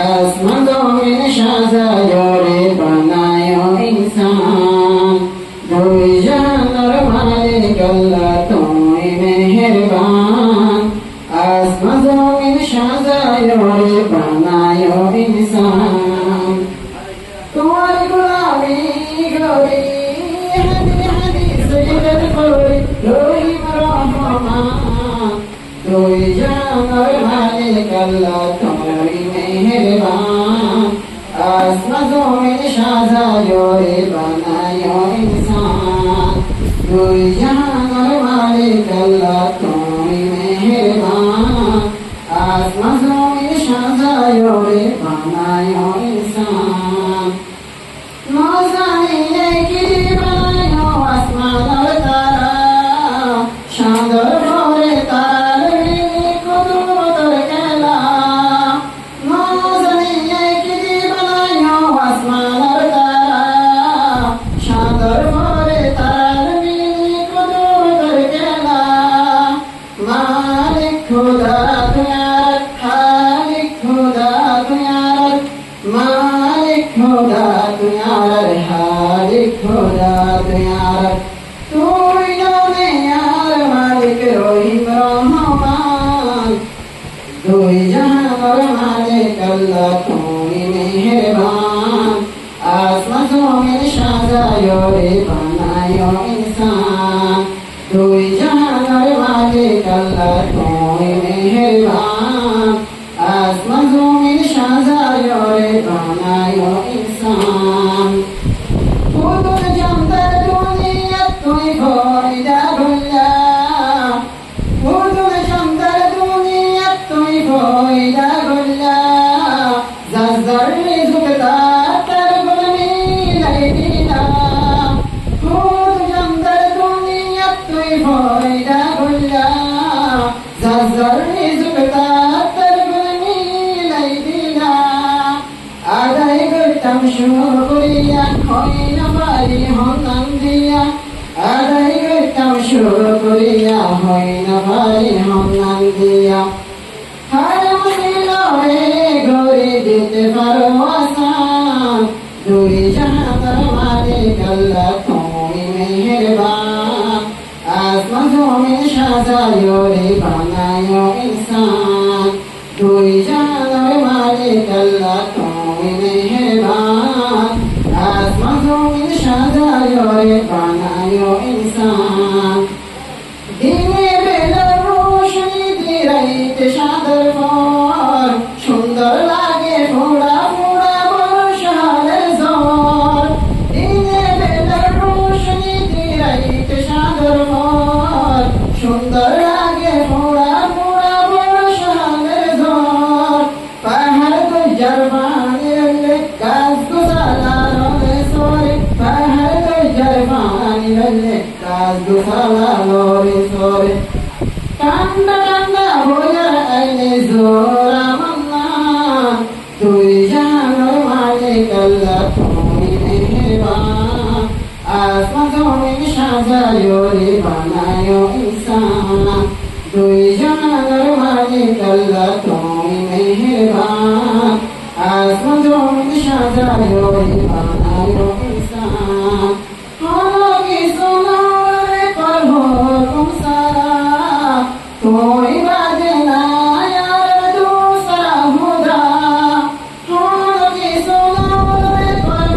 আসমান জমিন সাজায়ো রে বানায়ো ইনসান দুই জাহানের মালিক আল্লাহ তুমি মেহেরবান আসমান জমিন সাজায়ো রে বানায়ো ইনসান তোমার গোলামি করি হাদি হাদি সিজদা করি রহিম রহমান দুই জাহানের মালিক আল্লাহ তুমি মেহেরবান আসমান জমিন সাজায়ো রে বানায়ো ইনসান দুই জাহানের মালিক আল্লাহ তুমি মেহেরবান আসমান জমিন সাজায়ো রে বানায়ো ইনসান না জানিয়ে কি বানায়ো আসমান আর তারা সাদর ভরে তারার মিলি কুদরতের খেলা না জানিয়ে কি বানায়ো আসমান আর তারা সাদর ভরে তারার মিলি কুদরতের খেলা মালিক খুদা তুয়ার খালিক খুদা তুয়ার মালিক খুদা তুয়ার খালিক খুদা তুয়ার তুই দুনিয়ার মালিক রহিম রহমান দুই জাহানের মালিক আল্লাহ তুমি মেহেরবান আসমান জমিন সাজায়ো রে বানায়ো ইনসান দুই জাহানের মালিক আল্লাহ তুমি মেহেরবান আসমান জমিন সাজায়ো রে বানায়ো ইনসান খুদুর জামদার দুনিয়া তুই ফয়দা ভুল্লা খুদুর জামদার দুনিয়া তুই ফয়দা ভুল্লা জাজার রিজুক তার গুলমি লাইদিনা খুদুর জামদার দুনিয়া তুই ফয়দা ভুল্লা জাজার রিজুক তার গুলমি লাইদিনা আদায় করতাম শুকরিয়া হয় না পারি হন্নান দিয়া আদায় করতাম শুকরিয়া হয় না পারি হন্নান দিয়া হার মুসিলরে গড়ে দিতে পারো আসান দুই জাহানের মালিক আল্লাহ তুমি মেহেরবান আসমান জমিন সাজায়ো রে বানায়ো ইনসান দুই জাহানের মালিক আল্লাহ তুমি মেহেরবান আসমান জমিন সাজায়ো রে বানায়ো ইনসান দিনে বেলা রোশনি দিরাইতে সাদর ফর সুন্দর লাগে ফোড়া ফোড়া বর্ষালের ঝড় দিনে বেলা রোশনি দিরাইতে সাদর ফর সুন্দর লাগে ফোড়া ফোড়া বর্ষালের ঝড় পাহাড় গজ্জার বানিলে গাছ গোছালা রলে সরে পাহাড় গজ্জার বানিলে গাছ গোছালা রলে সরে কান্না কান্না বোঝার আইলে জোরা মান্না দুই জাহানের মালিক আল্লাহ তুমি মেহেরবান আসমান জমিন সাজায়ো রে বানায়ো ইনসান দুই জাহানের মালিক আল্লাহ তুমি মেহেরবান আসমান জমিন সাজায়ো রে বানায়ো ইনসান হলো কি সোনারে পর হুকুম সারা তুই বাজে না আর দূসরা হুদা হলো কি সোনারে পর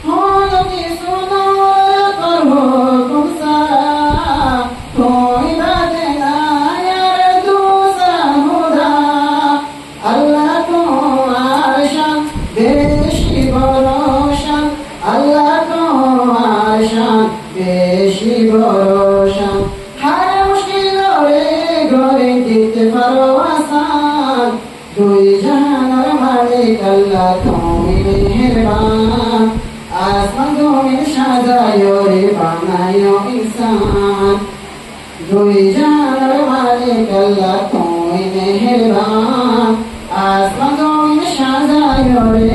হলো কি সোনারে পর হুকুম সারা তুই বাজে না আর দূসরা হুদা আল্লাহ তোমার শান বেশি বড় শান আল্লাহ তোমার শান বেশি বড় শান হার মুশকিল রে গড়ে দিতে পারো আসান দুই জাহানের মালিক আল্লাহ তুমি মেহেরবান আসমান জমিন সাজায়ো রে বানায়ো ইনসান দুই জাহানের মালিক আল্লাহ তুমি মেহেরবান আসমান জমিন সাজায়ো রে